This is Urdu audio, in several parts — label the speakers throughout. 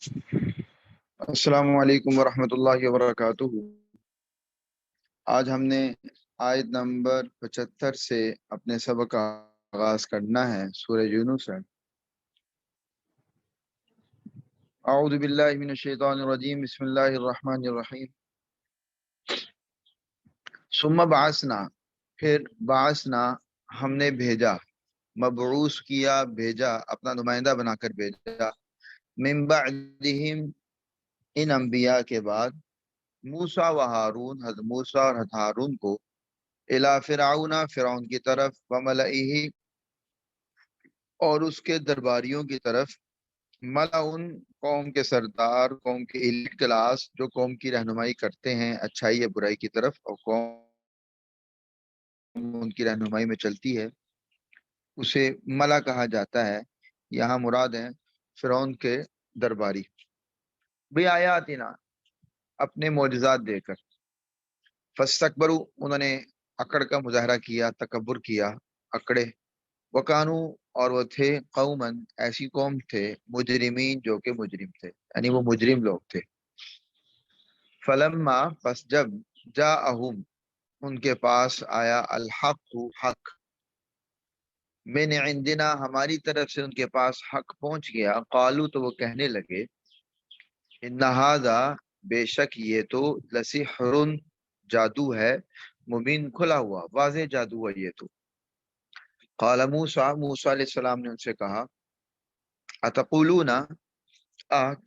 Speaker 1: السلام علیکم ورحمۃ اللہ وبرکاتہ۔ آج ہم نے آیت نمبر 75 سے اپنے سبق کا آغاز کرنا ہے۔ سورہ یونس ہے۔ اعوذ باللہ من الشیطان الرجیم، بسم اللہ الرحمن الرحیم۔ ثم بعثنا، پھر بعثنا ہم نے بھیجا، مبعوث کیا، بھیجا، اپنا نمائندہ بنا کر بھیجا، من بعدہم، ان انبیاء کے بعد، موسیٰ و ہارون، حضرت موسیٰ اور حضرت ہارون کو، الی فرعون، فرعون کی طرف، وملئہ، اور اس کے درباریوں کی طرف، ملعون، قوم کے سردار، قوم کے ایلیٹ کلاس، جو قوم کی رہنمائی کرتے ہیں اچھائی یا برائی کی طرف، اور قوم ان کی رہنمائی میں چلتی ہے، اسے ملا کہا جاتا ہے۔ یہاں مراد ہیں فرعون کے درباری، بھی آیاتنا، اپنے معجزات دے کر، فاستکبروا، انہوں نے اکڑ کا مظاہرہ کیا، تکبر کیا، اکڑے، وکانو، اور وہ تھے، قومن، ایسی قوم تھے، مجرمین، جو کہ مجرم تھے، یعنی وہ مجرم لوگ تھے۔ فلما، پس جب، جاءہم، ان کے پاس آیا، الحق، حق، من عندنا، ہماری طرف سے ان کے پاس حق پہنچ گیا، قالو، تو وہ کہنے لگے، ان ھذا، بے شک یہ تو، لسحر، جادو ہے، مبین، کھلا ہوا، واضح جادو ہے یہ تو۔ قال موسیٰ، موسیٰ علیہ السلام نے ان سے کہا، اتقولون،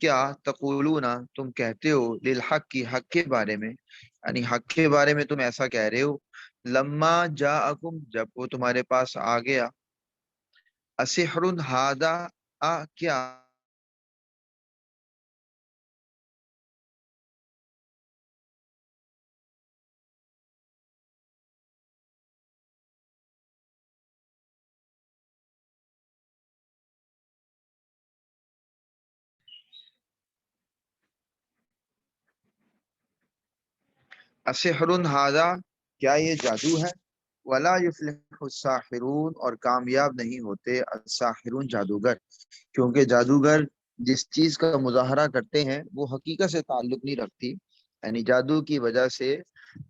Speaker 1: کیا، تقولون، تم کہتے ہو، للحق، کی حق کے بارے میں، یعنی حق کے بارے میں تم ایسا کہہ رہے ہو، لما جاءکم، جب وہ تمہارے پاس آ گیا، اسحر ھذا، کیا اسحر ھذا، کیا یہ جادو ہے، ولا یفلح الساحرون، اور کامیاب نہیں ہوتے الساحرون، جادوگر، کیونکہ جادوگر جس چیز کا مظاہرہ کرتے ہیں وہ حقیقت سے تعلق نہیں رکھتی، یعنی جادو کی وجہ سے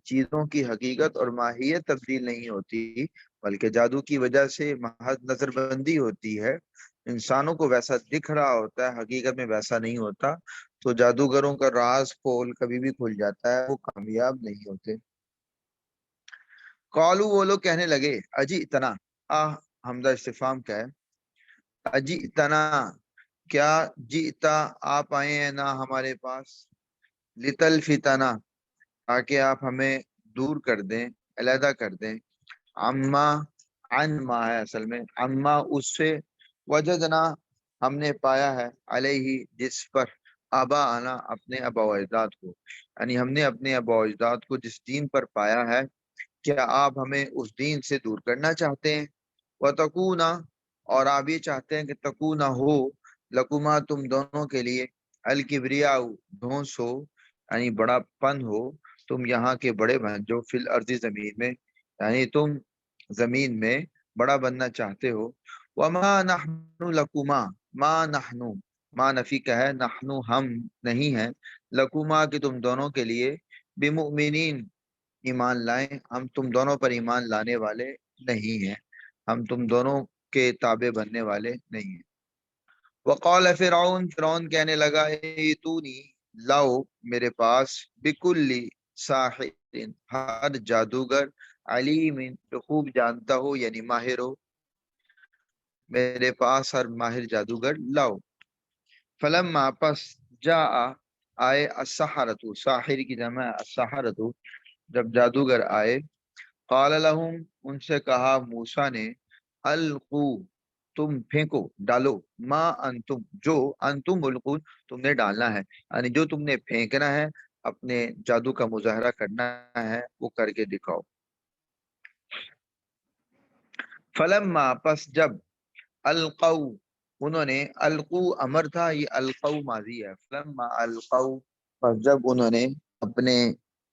Speaker 1: چیزوں کی حقیقت اور ماہیت تبدیل نہیں ہوتی، بلکہ جادو کی وجہ سے محض نظر بندی ہوتی ہے، انسانوں کو ویسا دکھ رہا ہوتا ہے، حقیقت میں ویسا نہیں ہوتا، تو جادوگروں کا راز پول کبھی بھی کھل جاتا ہے، وہ کامیاب نہیں ہوتے۔ قالو، وہ لوگ کہنے لگے، اجی اتنا، حمزہ استفہام کا ہے، اجی اتنا، کیا، جیتا، آپ آئے ہیں نا ہمارے پاس، لتلفتنا، تاکہ آپ ہمیں دور کر دیں، علیحدہ کر دیں، عما، عن ما ہے اصل میں، عما، اس سے، وجدنا، ہم نے پایا ہے، علیہ، جس پر، آبا آنا، اپنے آبا و اجداد کو، یعنی ہم نے اپنے آبا و اجداد کو جس دین پر پایا ہے، کیا آپ ہمیں اس دین سے دور کرنا چاہتے ہیں؟ وَتَكُونَ، اور آپ یہ چاہتے ہیں کہ تکونہ ہو، لکما، تم دونوں کے لیے، الکبریاء، دھونس ہو، یعنی بڑا پن ہو، تم یہاں کے بڑے بن، جو فی الارض، زمین میں، یعنی تم زمین میں بڑا بننا چاہتے ہو۔ وما نحن لکما، ما نحن، ما نفی کا ہے، نحن، ہم نہیں ہیں، لکما، کہ تم دونوں کے لیے، بمؤمنین، ایمان لائیں، ہم تم دونوں پر ایمان لانے والے نہیں ہیں، ہم تم دونوں کے تابع بننے والے نہیں ہیں۔ وقال فرعون، فرعون کہنے لگا، ایتونی، لاؤ میرے پاس، بکلی ساحر، ہر جادوگر، علیم، جو خوب جانتا ہو، یعنی ماہر ہو، میرے پاس ہر ماہر جادوگر لاؤ۔ فلما، پس، جاء، آئے، السحرۃ، ساحر کی جمع السحرۃ، جب جادوگر آئے، قال لہم، ان سے کہا موسیٰ نے، القو، تم پھینکو، ڈالو، ما انتم، جو، انتم ملقون، تم نے ڈالنا ہے، یعنی جو تم نے پھینکنا ہے، اپنے جادو کا مظاہرہ کرنا ہے، وہ کر کے دکھاؤ۔ فلما، پس جب، القو، انہوں نے، القو امر تھا، یہ القو ماضی ہے، فلما القو، پس جب انہوں نے اپنے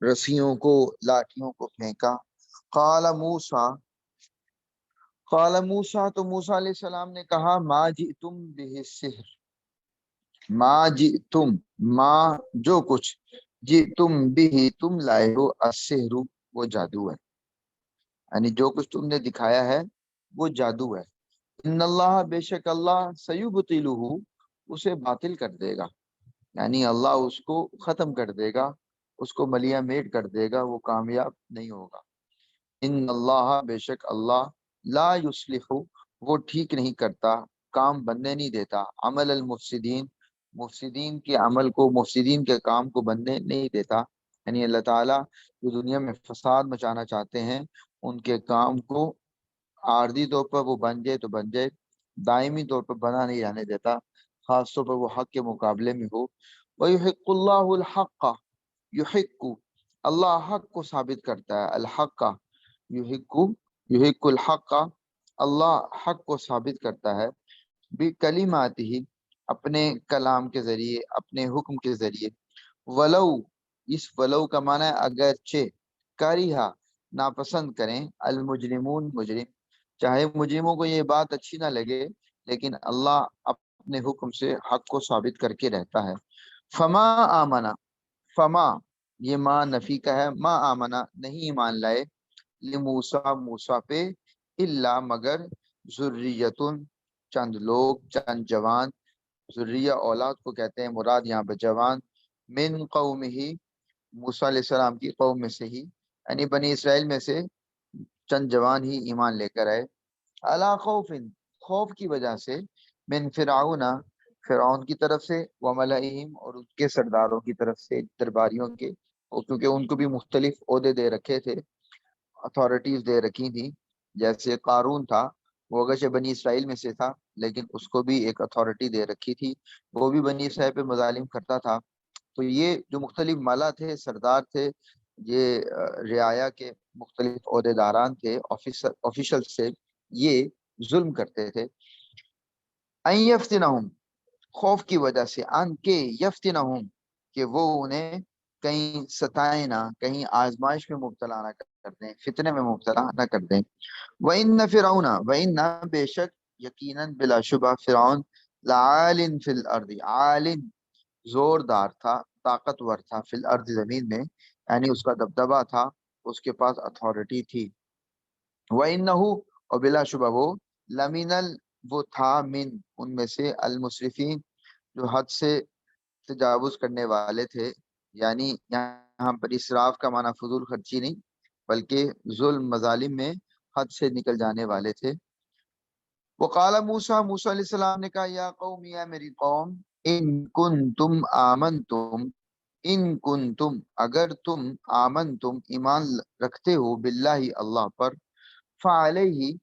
Speaker 1: رسیوں کو، لاٹھیوں کو پھینکا، قال موسیٰ، قال موسیٰ، تو موسیٰ علیہ السلام نے کہا، ما جئتم بہ السحر، ما جی تم، ما جو کچھ، جی تم بھی تم لائے ہو، السحر وہ جادو ہے، یعنی جو کچھ تم نے دکھایا ہے وہ جادو ہے۔ ان اللہ بے شک اللہ سیبطلہ اسے باطل کر دے گا، یعنی اللہ اس کو ختم کر دے گا، اس کو ملیہ میٹ کر دے گا، وہ کامیاب نہیں ہوگا۔ ان اللہ بے شک اللہ لا یصلح وہ ٹھیک نہیں کرتا، کام بننے نہیں دیتا، عمل المفسدین مفسدین کے عمل کو، مفسدین کے کام کو بننے نہیں دیتا، یعنی اللہ تعالیٰ جو دنیا میں فساد مچانا چاہتے ہیں ان کے کام کو عارضی طور پر وہ بن جائے تو بن جائے، دائمی طور پر بنا نہیں جانے دیتا، خاص طور پر وہ حق کے مقابلے میں ہو۔ وَيُحِقُّ اللَّهُ الْحَقَّ یحق اللہ حق کو ثابت کرتا ہے، الحق کا یحق، یحق الحق کا اللہ حق کو ثابت کرتا ہے، بکلمات ہی اپنے کلام کے ذریعے، اپنے حکم کے ذریعے، ولو اس ولو کا معنی ہے اگرچہ، کریہا ناپسند کریں، المجرمون مجرم، چاہے مجرموں کو یہ بات اچھی نہ لگے لیکن اللہ اپنے حکم سے حق کو ثابت کر کے رہتا ہے۔ فما آمنا، فما یہ ما نفی کا ہے، ما آمنا نہیں ایمان لائے، لموسیٰ موسیٰ پہ، الا مگر ذریتن چند لوگ، چند جوان، ذریہ اولاد کو کہتے ہیں، مراد یہاں پہ جوان، من قوم ہی موسیٰ علیہ السلام کی قوم میں سے ہی، یعنی بنی اسرائیل میں سے چند جوان ہی ایمان لے کر آئے، علا خوف خوف کی وجہ سے، من فرعون فرعون کی طرف سے، وملئہم اور اس کے سرداروں کی طرف سے، درباریوں کے، اور کیونکہ ان کو بھی مختلف عہدے دے رکھے تھے، اتھارٹیز دے رکھی تھی، جیسے قارون تھا وہ اگرچہ بنی اسرائیل میں سے تھا لیکن اس کو بھی ایک اتھارٹی دے رکھی تھی، وہ بھی بنی اسرائیل پہ مظالم کرتا تھا۔ تو یہ جو مختلف مالا تھے، سردار تھے، یہ رعایا کے مختلف عہدے داران تھے، آفیشل سے، یہ ظلم کرتے تھے۔ ان یفتنہم خوف کی وجہ سے، ان کے یفتنہم کہ وہ انہیں کہیں ستائیں نہ، کہیں آزمائش میں مبتلا نہ کر دیں، فتنے میں مبتلا نہ کر دیں۔ وَإِنَّ فِرْعَوْنَ وَإِنَّ بے شک یقیناً بلا شبہ فرعون، لَعَالٍ فِي الْأَرْضِ عالٍ زوردار تھا، طاقتور تھا، فی الارض زمین میں، یعنی اس کا دبدبہ تھا، اس کے پاس اتھارٹی تھی۔ وَإِنَّهُ اور بلا شبہ وہ، وہ تھا من ان میں سے، المسرفین جو حد سے تجاوز کرنے والے تھے، یعنی یہاں پر اسراف کا معنی فضول خرچی نہیں بلکہ ظلم مظالم میں حد سے نکل جانے والے تھے۔ وقال موسیٰ موسیٰ علیہ السلام نے کہا، یا قوم یا میری قوم، ان کنتم آمنتم ان کنتم اگر تم آمنتم ایمان رکھتے ہو، باللہ اللہ پر، فعلیہ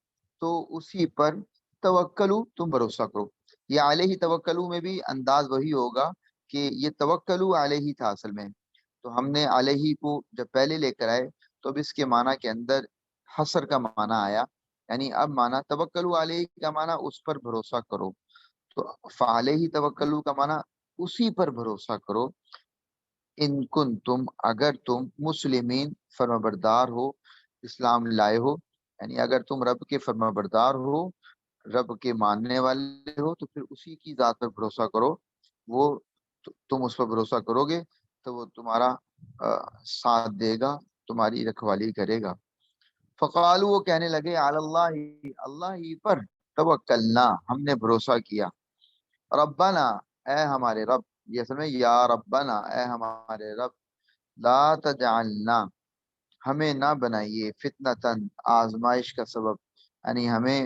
Speaker 1: تو اسی پر، توکلو تم بھروسہ کرو۔ یہ علیہ توکلو میں بھی انداز وہی ہوگا کہ یہ توکلو علیہ تھا اصل میں، تو ہم نے علیہ کو جب پہلے لے کر آئے تو اب اس کے معنی کے اندر حصر کا معنی آیا، یعنی اب معنی توکلو علیہ کا معنی اس پر بھروسہ کرو، تو فعلیہ توکلو کا معنی اسی پر بھروسہ کرو، ان کن تم اگر تم مسلمین فرمانبردار ہو، اسلام لائے ہو، یعنی اگر تم رب کے فرمانبردار ہو، رب کے ماننے والے ہو، تو پھر اسی کی ذات پر بھروسہ کرو، وہ تم اس پر بھروسہ کرو گے تو وہ تمہارا ساتھ دے گا، تمہاری رکھوالی کرے گا۔ فقالو وہ کہنے لگے، علی اللہ اللہ ہی پر، توکلنا ہم نے بھروسہ کیا، ربنا اے ہمارے رب، یہ اصل میں یا ربنا اے ہمارے رب، لا تجعلنا ہمیں نہ بنائیے، فتنتن آزمائش کا سبب، یعنی ہمیں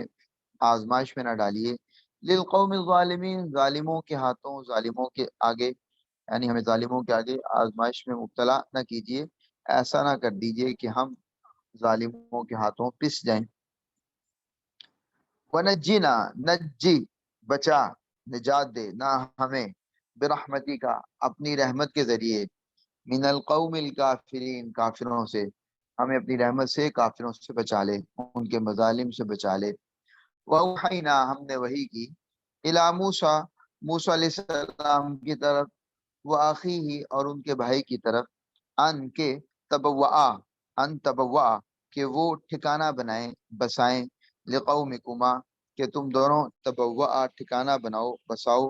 Speaker 1: آزمائش میں نہ ڈالیے، للقوم الظالمین ظالموں کے ہاتھوں، ظالموں کے آگے، یعنی ہمیں ظالموں کے آگے آزمائش میں مبتلا نہ کیجیے، ایسا نہ کر دیجیے کہ ہم ظالموں کے ہاتھوں پس جائیں۔ ونجینا نجی بچا، نجات دے نہ ہمیں، برحمتی کا اپنی رحمت کے ذریعے، من القوم الکافرین کافروں سے، ہمیں اپنی رحمت سے کافروں سے بچا لے، ان کے مظالم سے بچا لے۔ وَأَوْحَيْنَا ہم نے وحی کی، اِلَى موسیٰ موسیٰ علیہ السلام کی طرف، وَأَخِيهِ اور ان کے بھائی کی طرف، ان کے تبوآ ان تبوآ کہ وہ ٹھکانہ بنائیں، بسائیں، لقومکما کہ تم دونوں، تبوآ ٹھکانہ بناؤ، بساؤ،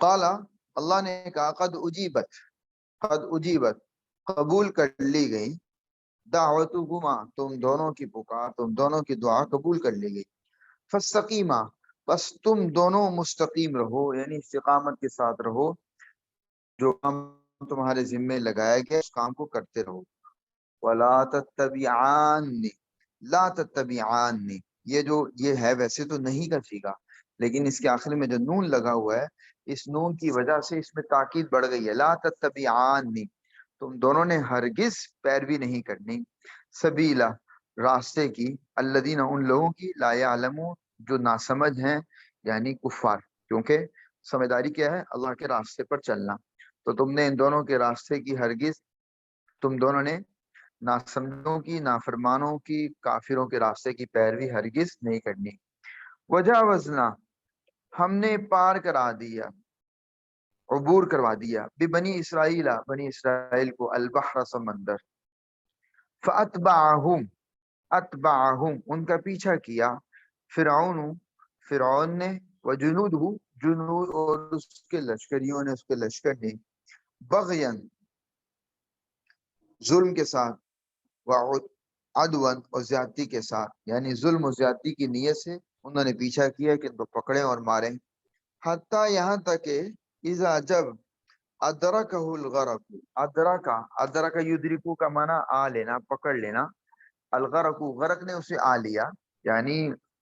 Speaker 1: قالا اللہ نے کہا قد اجیبت قبول کر لی گئی دعوتکما تم دونوں کی پکار تم دونوں کی دعا قبول کر لی گئی فاستقیما بس تم دونوں مستقیم رہو یعنی استقامت کے ساتھ رہو جو کام تمہارے ذمے لگایا گیا اس کام کو کرتے رہو ولا تتبعانی لا تتبعانی یہ ہے ویسے تو نہیں کا سیگا لیکن اس کے آخر میں جو نون لگا ہوا ہے اس نون کی وجہ سے اس میں تاکید بڑھ گئی ہے لا تتبعانی تم دونوں نے ہرگز پیروی نہیں کرنی سبیلا راستے کی الذین ان لوگوں کی لا یعلمون جو ناسمجھ ہیں یعنی کفار کیونکہ سمجھداری کیا ہے اللہ کے راستے پر چلنا تو تم نے ان دونوں کے راستے کی ہرگز تم دونوں نے ناسمجھوں کی نافرمانوں کی کافروں کے راستے کی پیروی ہرگز نہیں کرنی وجاوزنا ہم نے پار کرا دیا عبور کروا دیا بنی اسرائیل کو البحر سمندر اتبعہم ان کا پیچھا کیا فرعون نے وجنودہ جنود اور اس کے لشکریوں نے اس کے لشکر نے بغین ظلم کے ساتھ وعدوان اور زیادتی کے ساتھ یعنی ظلم و زیادتی کی نیت سے انہوں نے پیچھا کیا کہ ان کو پکڑیں اور ماریں حتی یہاں تک کہ اذا جب ادرکہ الغرق ادرکہ یدرکو کا معنی آ لینا پکڑ لینا الغرق غرق نے اسے آ لیا یعنی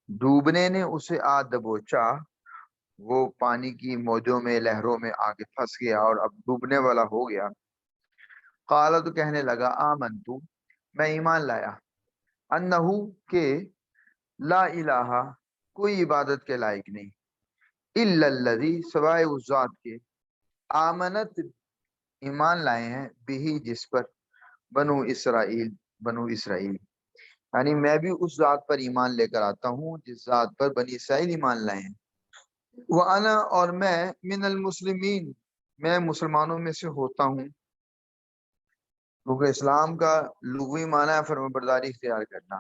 Speaker 1: ڈوبنے نے اسے آ دبوچا وہ پانی کی موجوں میں لہروں میں آگے پھنس گیا اور اب ڈوبنے والا ہو گیا قال تو کہنے لگا آمنتو میں ایمان لایا انہو کہ لا الہ کوئی عبادت کے لائق نہیں الا الذی سوائے اس ذات کے آمنت ایمان لائے ہیں بھی جس پر بنو اسرائیل یعنی میں بھی اس ذات پر ایمان لے کر آتا ہوں جس ذات پر بنی اسرائیل ایمان لائے ہیں وَأَنَا اور میں من المسلمین میں مسلمانوں میں سے ہوتا ہوں کیونکہ اسلام کا لغوی معنی ہے فرمانبرداری اختیار کرنا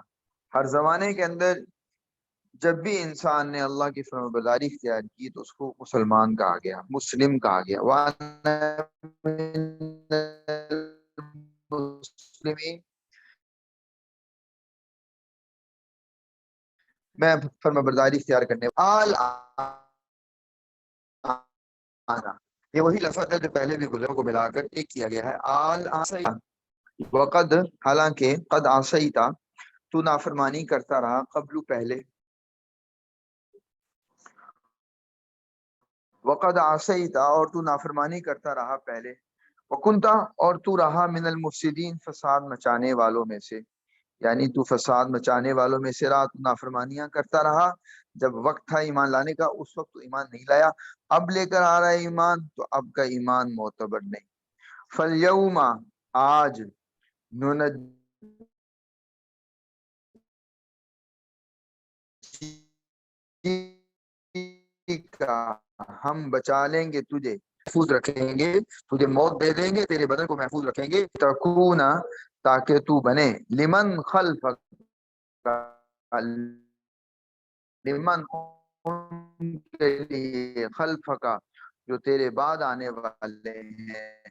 Speaker 1: ہر زمانے کے اندر جب بھی انسان نے اللہ کی فرمانبرداری اختیار کی تو اس کو مسلمان کہا گیا مسلم کہا گیا وَأَنَا مِنَ المسلمین میں فرمانبرداری اختیار کرنے یہ وہی لفظ ہے جو پہلے بھی گزروں کو ملا کر ایک کیا گیا ہے وقد حالانکہ قد عصیتا تو نافرمانی کرتا رہا قبل پہلے وقد عصیتا اور تو نافرمانی کرتا رہا پہلے وکنتا اور تو رہا من المفسدین فساد مچانے والوں میں سے یعنی تو فساد مچانے والوں میں سے رہا تو نافرمانیاں کرتا رہا جب وقت تھا ایمان لانے کا اس وقت تو ایمان نہیں لایا اب لے کر آ رہا ہے ایمان تو اب کا ایمان معتبر نہیں فالیوم آج ہم بچا لیں گے تجھے محفوظ رکھیں گے تجھے موت دے دیں گے تیرے بدن کو محفوظ رکھیں گے تکونا تاکہ تو بنے لمن خلفک لمن ان کے لیے خلفکا جو تیرے بعد آنے والے ہیں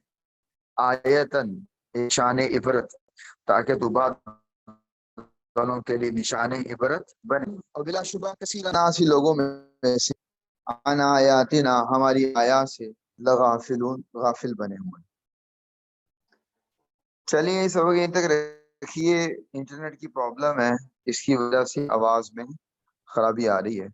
Speaker 1: آیتن نشان عبرت تاکہ تو بعد والوں کے لیے نشان عبرت بنے اور بلا شبہ کثیر ناسی لوگوں میں سے عن آیاتنا ہماری آیات سے لغافلون غافل بنے ہوئے چلیے اس وقت یہیں تک رکھیے انٹرنیٹ کی پرابلم ہے اس کی وجہ سے آواز میں خرابی آ رہی ہے